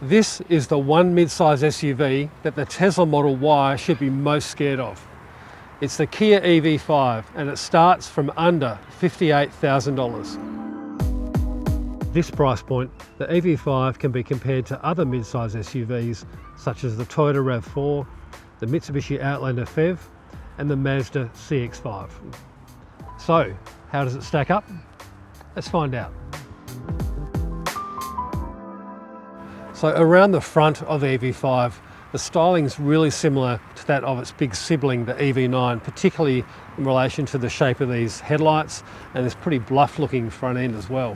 This is the one mid-size SUV that the Tesla Model Y should be most scared of. It's the Kia EV5 and it starts from under $58,000. This price point, the EV5 can be compared to other mid-size SUVs such as the Toyota RAV4, the Mitsubishi Outlander PHEV and the Mazda CX-5. So, how does it stack up? Let's find out. So around the front of the EV5, the styling's really similar to that of its big sibling, the EV9, particularly in relation to the shape of these headlights and this pretty bluff looking front end as well.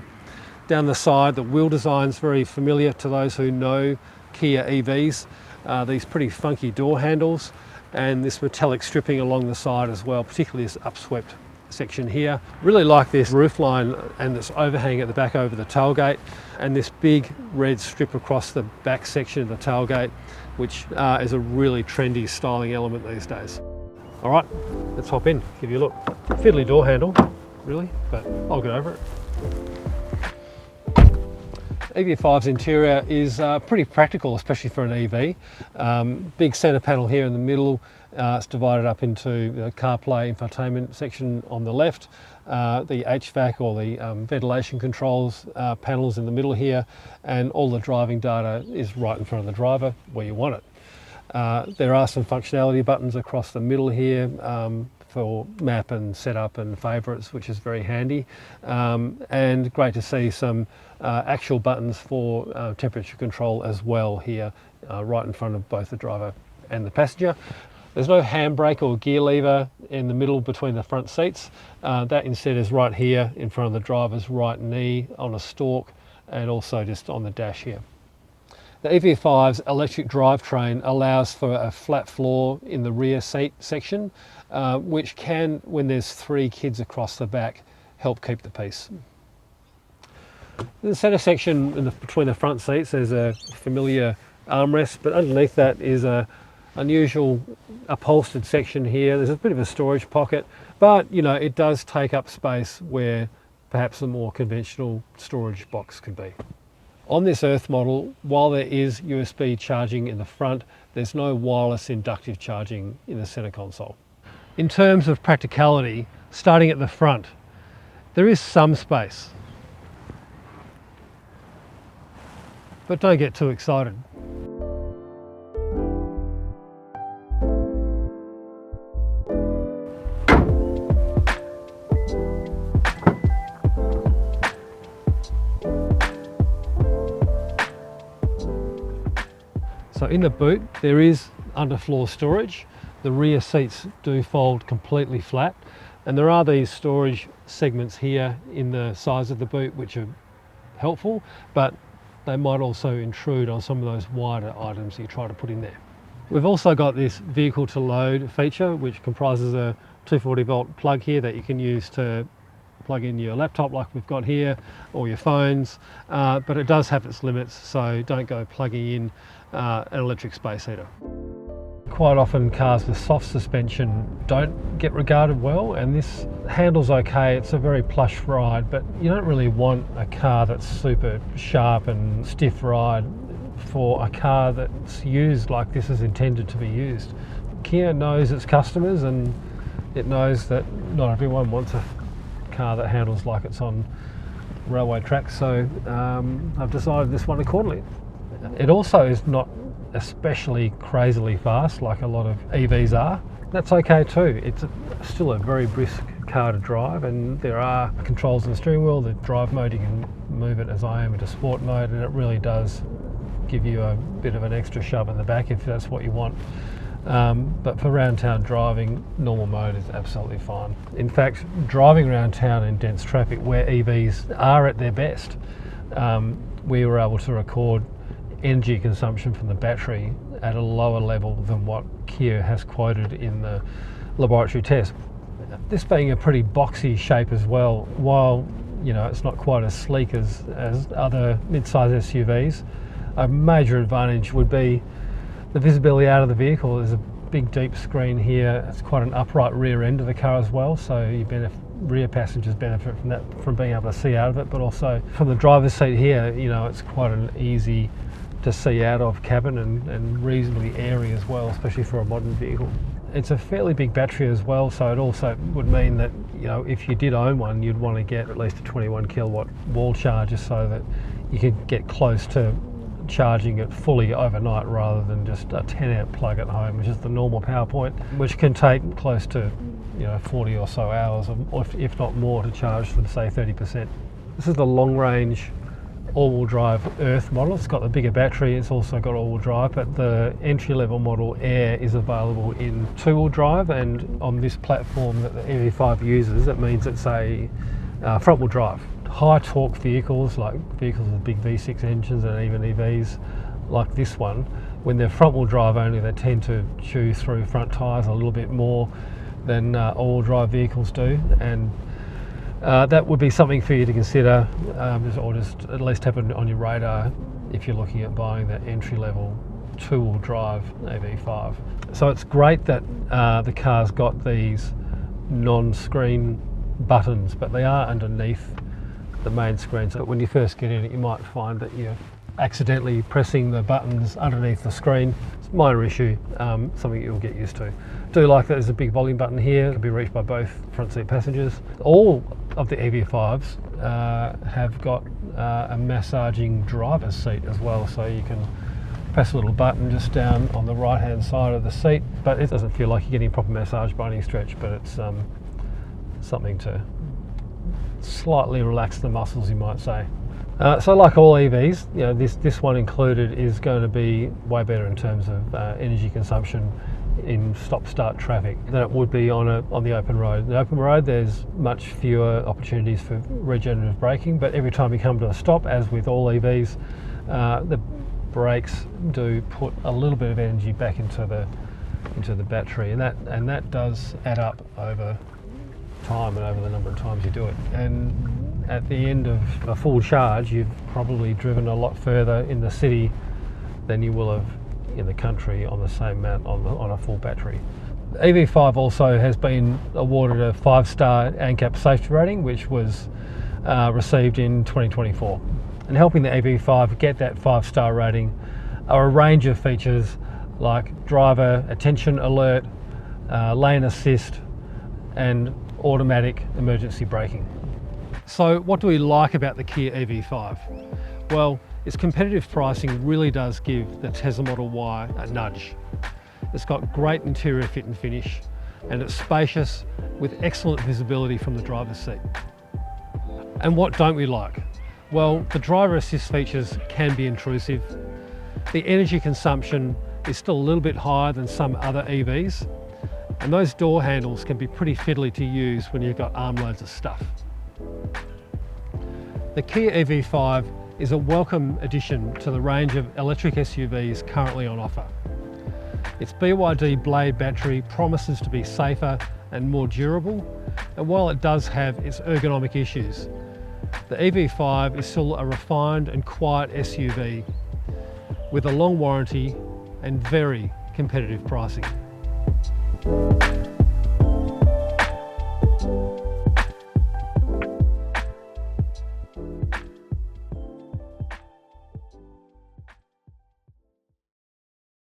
Down the side, the wheel design's very familiar to those who know Kia EVs. These pretty funky door handles and this metallic stripping along the side as well, particularly this upswept section here. Really like this roofline and this overhang at the back over the tailgate and this big red strip across the back section of the tailgate, which is a really trendy styling element these days. All right, let's hop in, give you a look. Fiddly door handle, really, but I'll get over it. EV5's interior is pretty practical, especially for an EV. Big centre panel here in the middle. It's divided up into the CarPlay infotainment section on the left, the HVAC or the ventilation controls panels in the middle here, and all the driving data is right in front of the driver where you want it. There are some functionality buttons across the middle here for map and setup and favourites, which is very handy, and great to see some actual buttons for temperature control as well here, right in front of both the driver and the passenger. There's no handbrake or gear lever in the middle between the front seats. That instead is right here in front of the driver's right knee on a stalk and also just on the dash here. The EV5's electric drivetrain allows for a flat floor in the rear seat section, which can, when there's 3 kids across the back, help keep the peace. In the centre section between the front seats there's a familiar armrest, but underneath that is a unusual upholstered section here. There's a bit of a storage pocket, but you know, it does take up space where perhaps a more conventional storage box could be. On this Earth model, while there is USB charging in the front, there's no wireless inductive charging in the center console. In terms of practicality, starting at the front, there is some space, but don't get too excited. So in the boot, there is underfloor storage. The rear seats do fold completely flat, and there are these storage segments here in the sides of the boot which are helpful, but they might also intrude on some of those wider items you try to put in there. We've also got this vehicle to load feature, which comprises a 240 volt plug here that you can use to plug in your laptop like we've got here, or your phones, but it does have its limits, so don't go plugging in an electric space heater. Quite often cars with soft suspension don't get regarded well, and this handles okay. It's a very plush ride, but you don't really want a car that's super sharp and stiff ride for a car that's used like this is intended to be used. Kia knows its customers, and it knows that not everyone wants a car that handles like it's on railway tracks, so I've decided this one accordingly. It also is not especially crazily fast like a lot of EVs are. That's okay too. It's still a very brisk car to drive, and there are controls on the steering wheel. The drive mode, you can move it as I am into sport mode, and it really does give you a bit of an extra shove in the back if that's what you want. But for round town driving, normal mode is absolutely fine. In fact, driving around town in dense traffic where EVs are at their best, we were able to record energy consumption from the battery at a lower level than what Kia has quoted in the laboratory test. This being a pretty boxy shape as well, while you know it's not quite as sleek as other mid-size SUVs, a major advantage would be the visibility out of the vehicle. There's a big deep screen here. It's quite an upright rear end of the car as well, so rear passengers benefit from that, from being able to see out of it, but also from the driver's seat here, you know, it's quite an easy to see out of cabin and reasonably airy as well, especially for a modern vehicle. It's a fairly big battery as well, so it also would mean that, you know, if you did own one, you'd want to get at least a 21 kilowatt wall charger so that you could get close to charging it fully overnight rather than just a 10 amp plug at home, which is the normal power point, which can take close to, you know, 40 or so hours, or if not more, to charge for, say, 30%. This is the long range all-wheel drive Earth model. It's got the bigger battery, it's also got all-wheel drive, but the entry-level model Air is available in two-wheel drive, and on this platform that the EV5 uses, it means it's a front-wheel drive. High torque vehicles, like vehicles with big V6 engines and even EVs like this one, when they're front-wheel drive only, they tend to chew through front tyres a little bit more than all-wheel drive vehicles do, and that would be something for you to consider, or just at least have it on your radar if you're looking at buying that entry-level two-wheel drive EV5. So it's great that the car's got these non-screen buttons, but they are underneath the main screen. So when you first get in it, you might find that you're accidentally pressing the buttons underneath the screen. It's a minor issue, something you'll get used to. I do like that there's a big volume button here. It can be reached by both front seat passengers. All of the EV5s have got a massaging driver's seat as well, so you can press a little button just down on the right hand side of the seat, but it doesn't feel like you're getting a proper massage by any stretch, but it's something to slightly relax the muscles, you might say. So like all EVs, you know, this one included is going to be way better in terms of energy consumption in stop-start traffic than it would be on the open road. The open road, there's much fewer opportunities for regenerative braking, but every time you come to a stop, as with all EVs, the brakes do put a little bit of energy back into the battery, and that does add up over time and over the number of times you do it. And at the end of a full charge, you've probably driven a lot further in the city than you will have in the country on the same amount on a full battery. The EV5 also has been awarded a 5-star ANCAP safety rating, which was received in 2024. And helping the EV5 get that 5-star rating are a range of features like driver attention alert, lane assist, and automatic emergency braking. So what do we like about the Kia EV5? Well, its competitive pricing really does give the Tesla Model Y a nudge. It's got great interior fit and finish, and it's spacious with excellent visibility from the driver's seat. And what don't we like? Well, the driver assist features can be intrusive. The energy consumption is still a little bit higher than some other EVs, and those door handles can be pretty fiddly to use when you've got armloads of stuff. The Kia EV5 is a welcome addition to the range of electric SUVs currently on offer. Its BYD Blade battery promises to be safer and more durable, and while it does have its ergonomic issues, the EV5 is still a refined and quiet SUV with a long warranty and very competitive pricing.